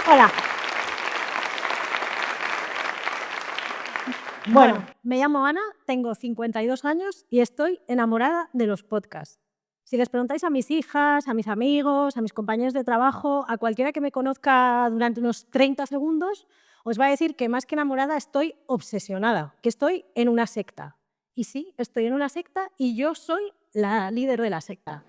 Hola. Bueno, me llamo Ana, tengo 52 años y estoy enamorada de los podcasts. Si les preguntáis a mis hijas, a mis amigos, a mis compañeros de trabajo, a cualquiera que me conozca durante unos 30 segundos, os va a decir que más que enamorada estoy obsesionada, que estoy en una secta. Y sí, estoy en una secta y yo soy la líder de la secta.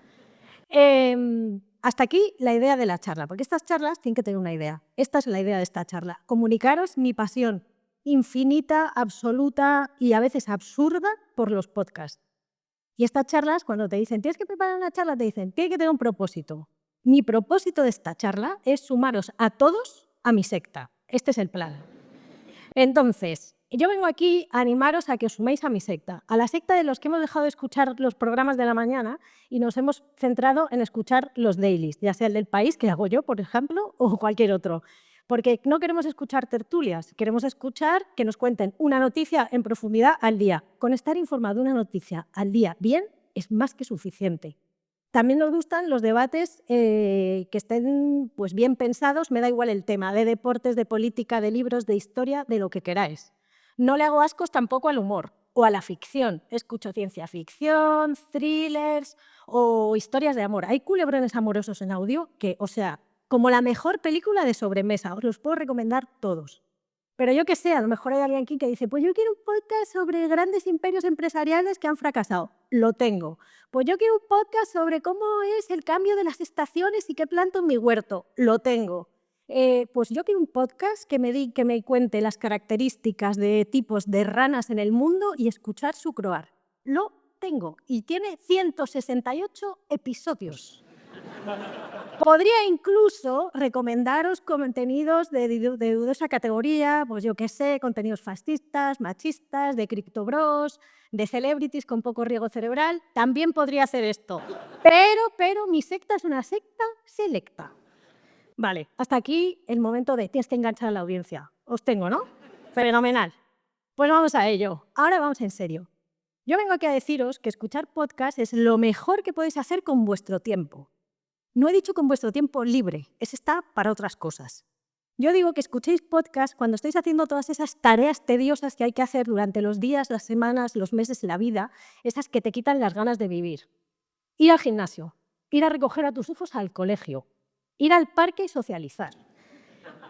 Hasta aquí la idea de la charla, porque estas charlas tienen que tener una idea. Esta es la idea de esta charla. Comunicaros mi pasión infinita, absoluta y a veces absurda por los podcasts. Y estas charlas, cuando te dicen, tienes que preparar una charla, te dicen, tiene que tener un propósito. Mi propósito de esta charla es sumaros a todos a mi secta. Este es el plan. Entonces, yo vengo aquí a animaros a que os suméis a mi secta, a la secta de los que hemos dejado de escuchar los programas de la mañana y nos hemos centrado en escuchar los dailies, ya sea el del País, que hago yo, por ejemplo, o cualquier otro. Porque no queremos escuchar tertulias, queremos escuchar que nos cuenten una noticia en profundidad al día. Con estar informado de una noticia al día bien es más que suficiente. También nos gustan los debates que estén pues, bien pensados, me da igual el tema, de deportes, de política, de libros, de historia, de lo que queráis. No le hago ascos tampoco al humor o a la ficción. Escucho ciencia ficción, thrillers o historias de amor. Hay culebrones amorosos en audio que, o sea, como la mejor película de sobremesa, os los puedo recomendar todos. Pero yo qué sé, a lo mejor hay alguien aquí que dice, pues yo quiero un podcast sobre grandes imperios empresariales que han fracasado. Lo tengo. Pues yo quiero un podcast sobre cómo es el cambio de las estaciones y qué planto en mi huerto. Lo tengo. Pues yo quiero un podcast que me cuente las características de tipos de ranas en el mundo y escuchar su croar. Lo tengo. Y tiene 168 episodios. Podría incluso recomendaros contenidos de dudosa categoría, pues yo qué sé, contenidos fascistas, machistas, de criptobros, de celebrities con poco riego cerebral. También podría hacer esto. Pero mi secta es una secta selecta. Vale, hasta aquí el momento de tienes que enganchar a la audiencia. Os tengo, ¿no? Fenomenal. Pues vamos a ello. Ahora vamos en serio. Yo vengo aquí a deciros que escuchar podcast es lo mejor que podéis hacer con vuestro tiempo. No he dicho con vuestro tiempo libre, ese está para otras cosas. Yo digo que escuchéis podcast cuando estáis haciendo todas esas tareas tediosas que hay que hacer durante los días, las semanas, los meses, la vida, esas que te quitan las ganas de vivir. Ir al gimnasio, ir a recoger a tus hijos al colegio, ir al parque y socializar.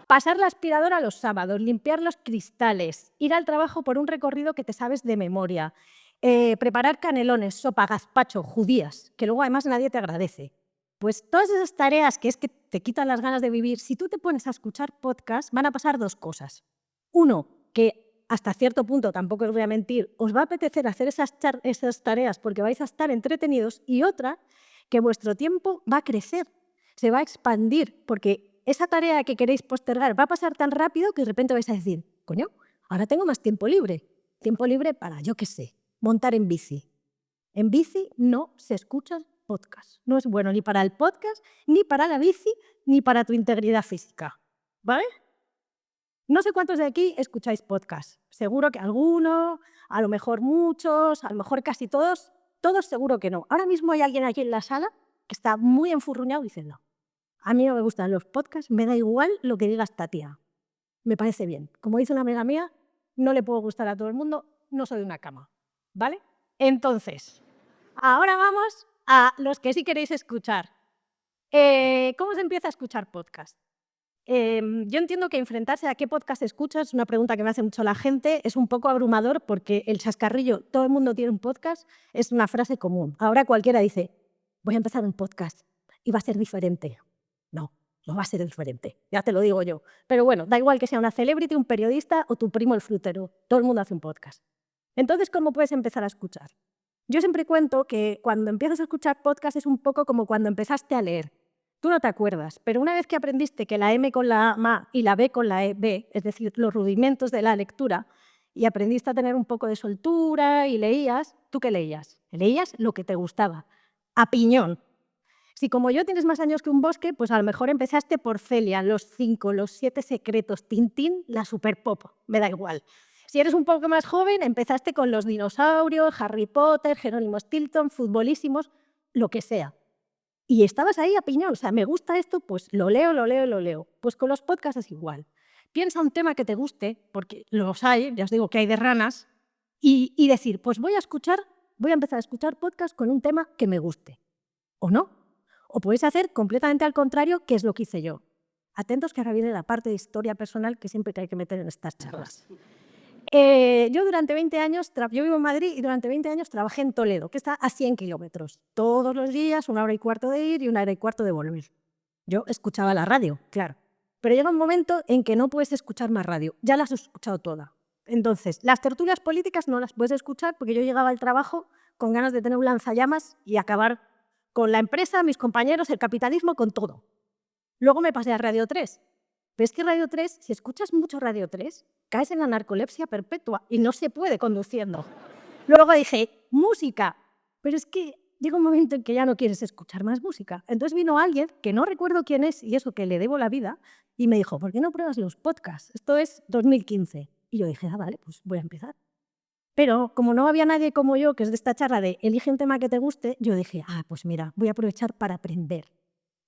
Pasar la aspiradora los sábados, limpiar los cristales, ir al trabajo por un recorrido que te sabes de memoria, preparar canelones, sopa, gazpacho, judías, que luego además nadie te agradece. Pues todas esas tareas que es que te quitan las ganas de vivir, si tú te pones a escuchar podcast, van a pasar dos cosas. Uno, que hasta cierto punto, tampoco os voy a mentir, os va a apetecer hacer esas tareas porque vais a estar entretenidos. Y otra, que vuestro tiempo va a crecer, se va a expandir, porque esa tarea que queréis postergar va a pasar tan rápido que de repente vais a decir, coño, ahora tengo más tiempo libre. Tiempo libre para, yo qué sé, montar en bici. En bici no se escuchan podcast. No es bueno ni para el podcast, ni para la bici, ni para tu integridad física. ¿Vale? No sé cuántos de aquí escucháis podcast. Seguro que alguno, a lo mejor muchos, a lo mejor casi todos. Todos seguro que no. Ahora mismo hay alguien aquí en la sala que está muy enfurruñado diciendo, a mí no me gustan los podcasts, me da igual lo que diga esta tía. Me parece bien. Como dice una amiga mía, no le puedo gustar a todo el mundo, no soy de una cama. ¿Vale? Entonces, ahora vamos a los que sí queréis escuchar. ¿Cómo se empieza a escuchar podcast? Yo entiendo que enfrentarse a qué podcast escuchas es una pregunta que me hace mucho la gente. Es un poco abrumador porque el chascarrillo, todo el mundo tiene un podcast, es una frase común. Ahora cualquiera dice, voy a empezar un podcast y va a ser diferente. No, no va a ser diferente, ya te lo digo yo. Pero bueno, da igual que sea una celebrity, un periodista o tu primo el frutero. Todo el mundo hace un podcast. Entonces, ¿cómo puedes empezar a escuchar? Yo siempre cuento que cuando empiezas a escuchar podcast es un poco como cuando empezaste a leer. Tú no te acuerdas, pero una vez que aprendiste que la M con la A y la B con la B, es decir, los rudimentos de la lectura, y aprendiste a tener un poco de soltura y leías, ¿tú qué leías? Leías lo que te gustaba, a piñón. Si como yo tienes más años que un bosque, pues a lo mejor empezaste por Celia, Los 5, Los 7 secretos, Tintín, la super pop, me da igual. Si eres un poco más joven, empezaste con los dinosaurios, Harry Potter, Jerónimo Stilton, Futbolísimos, lo que sea. Y estabas ahí a piñón, o sea, me gusta esto, pues lo leo, lo leo, lo leo. Pues con los podcasts es igual. Piensa un tema que te guste, porque los hay, ya os digo que hay de ranas, y decir, pues voy a empezar a escuchar podcasts con un tema que me guste. ¿O no? O podéis hacer completamente al contrario, que es lo que hice yo. Atentos que ahora viene la parte de historia personal que siempre hay que meter en estas charlas. Yo durante 20 años, yo vivo en Madrid y durante 20 años trabajé en Toledo, que está a 100 kilómetros. Todos los días, 1 hora y cuarto de ir y 1 hora y cuarto de volver. Yo escuchaba la radio, claro. Pero llega un momento en que no puedes escuchar más radio. Ya las has escuchado todas. Entonces, las tertulias políticas no las puedes escuchar porque yo llegaba al trabajo con ganas de tener un lanzallamas y acabar con la empresa, mis compañeros, el capitalismo, con todo. Luego me pasé a Radio 3. Pero es que Radio 3, si escuchas mucho Radio 3, caes en la narcolepsia perpetua y no se puede conduciendo. Luego dije, música. Pero es que llega un momento en que ya no quieres escuchar más música. Entonces vino alguien, que no recuerdo quién es, y eso que le debo la vida, y me dijo, ¿por qué no pruebas los podcasts? Esto es 2015. Y yo dije, vale, pues voy a empezar. Pero como no había nadie como yo, que es de esta charla de elige un tema que te guste, yo dije, pues mira, voy a aprovechar para aprender.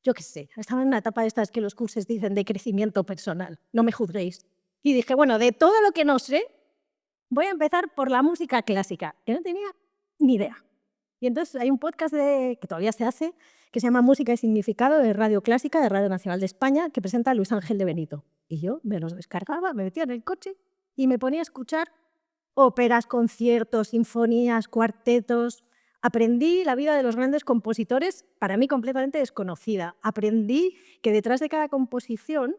Yo qué sé, estaba en una etapa de estas que los cursos dicen de crecimiento personal, no me juzguéis. Y dije, bueno, de todo lo que no sé, voy a empezar por la música clásica, que no tenía ni idea. Y entonces hay un podcast que todavía se hace, que se llama Música y Significado, de Radio Clásica, de Radio Nacional de España, que presenta a Luis Ángel de Benito. Y yo me los descargaba, me metía en el coche y me ponía a escuchar óperas, conciertos, sinfonías, cuartetos. Aprendí la vida de los grandes compositores, para mí completamente desconocida. Aprendí que detrás de cada composición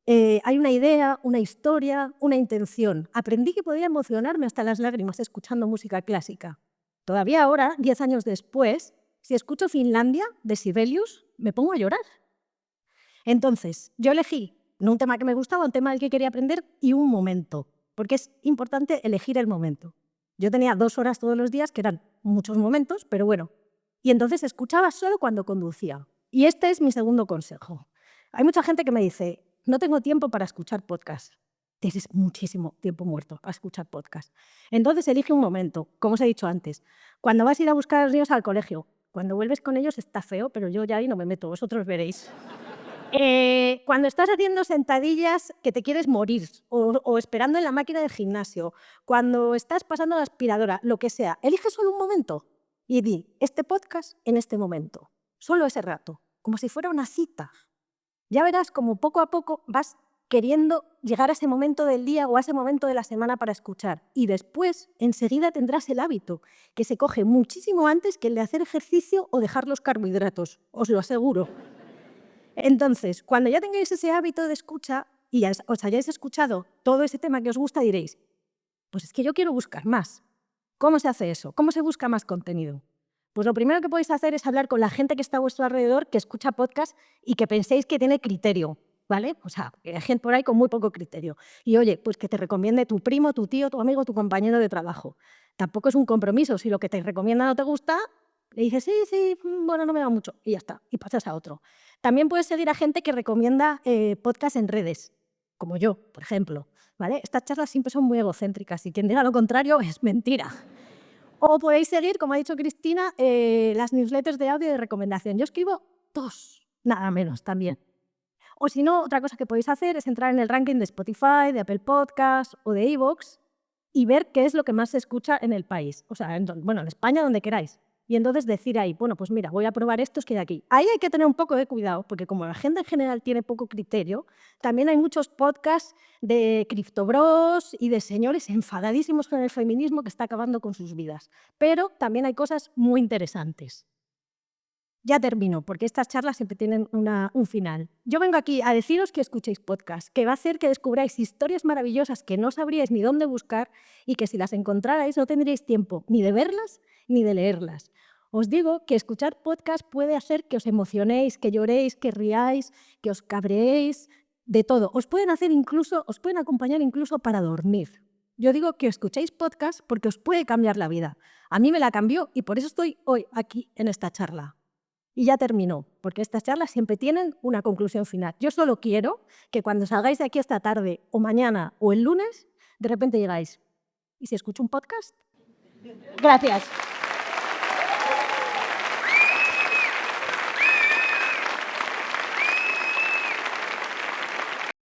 hay una idea, una historia, una intención. Aprendí que podía emocionarme hasta las lágrimas escuchando música clásica. Todavía ahora, 10 años después, si escucho Finlandia de Sibelius, me pongo a llorar. Entonces, yo elegí no un tema que me gustaba, un tema del que quería aprender y un momento, porque es importante elegir el momento. Yo tenía 2 horas todos los días, que eran muchos momentos, pero bueno. Y entonces escuchaba solo cuando conducía. Y este es mi segundo consejo. Hay mucha gente que me dice, no tengo tiempo para escuchar podcast. Tienes muchísimo tiempo muerto para escuchar podcast. Entonces elige un momento, como os he dicho antes. Cuando vas a ir a buscar a los niños al colegio, cuando vuelves con ellos está feo, pero yo ya ahí no me meto, vosotros veréis. Cuando estás haciendo sentadillas que te quieres morir o esperando en la máquina del gimnasio, cuando estás pasando la aspiradora, lo que sea, elige solo un momento y di, este podcast en este momento, solo ese rato, como si fuera una cita. Ya verás como poco a poco vas queriendo llegar a ese momento del día o a ese momento de la semana para escuchar. Y después, enseguida tendrás el hábito, que se coge muchísimo antes que el de hacer ejercicio o dejar los carbohidratos, os lo aseguro. Entonces, cuando ya tengáis ese hábito de escucha y os hayáis escuchado todo ese tema que os gusta, diréis, pues es que yo quiero buscar más. ¿Cómo se hace eso? ¿Cómo se busca más contenido? Pues lo primero que podéis hacer es hablar con la gente que está a vuestro alrededor, que escucha podcast y que penséis que tiene criterio, ¿vale? O sea, que hay gente por ahí con muy poco criterio. Y oye, pues que te recomiende tu primo, tu tío, tu amigo, tu compañero de trabajo. Tampoco es un compromiso. Si lo que te recomienda no te gusta, le dices, sí, bueno, no me da mucho, y ya está, y pasas a otro. También puedes seguir a gente que recomienda podcasts en redes, como yo, por ejemplo, ¿vale? Estas charlas siempre son muy egocéntricas y quien diga lo contrario es mentira. O podéis seguir, como ha dicho Cristina, las newsletters de audio de recomendación. Yo escribo 2, nada menos también. O si no, otra cosa que podéis hacer es entrar en el ranking de Spotify, de Apple Podcasts o de iVoox y ver qué es lo que más se escucha en el país. O sea, en España, donde queráis. Y entonces decir ahí, bueno, pues mira, voy a probar estos que hay aquí. Ahí hay que tener un poco de cuidado, porque como la gente en general tiene poco criterio, también hay muchos podcasts de criptobros y de señores enfadadísimos con el feminismo que está acabando con sus vidas. Pero también hay cosas muy interesantes. Ya termino, porque estas charlas siempre tienen un final. Yo vengo aquí a deciros que escuchéis podcast, que va a hacer que descubráis historias maravillosas que no sabríais ni dónde buscar y que si las encontrarais no tendríais tiempo ni de verlas ni de leerlas. Os digo que escuchar podcast puede hacer que os emocionéis, que lloréis, que riáis, que os cabreéis, de todo. Os pueden acompañar incluso para dormir. Yo digo que escuchéis podcast porque os puede cambiar la vida. A mí me la cambió y por eso estoy hoy aquí en esta charla. Y ya terminó, porque estas charlas siempre tienen una conclusión final. Yo solo quiero que cuando salgáis de aquí esta tarde o mañana o el lunes, de repente digáis, ¿y si escucho un podcast? Gracias.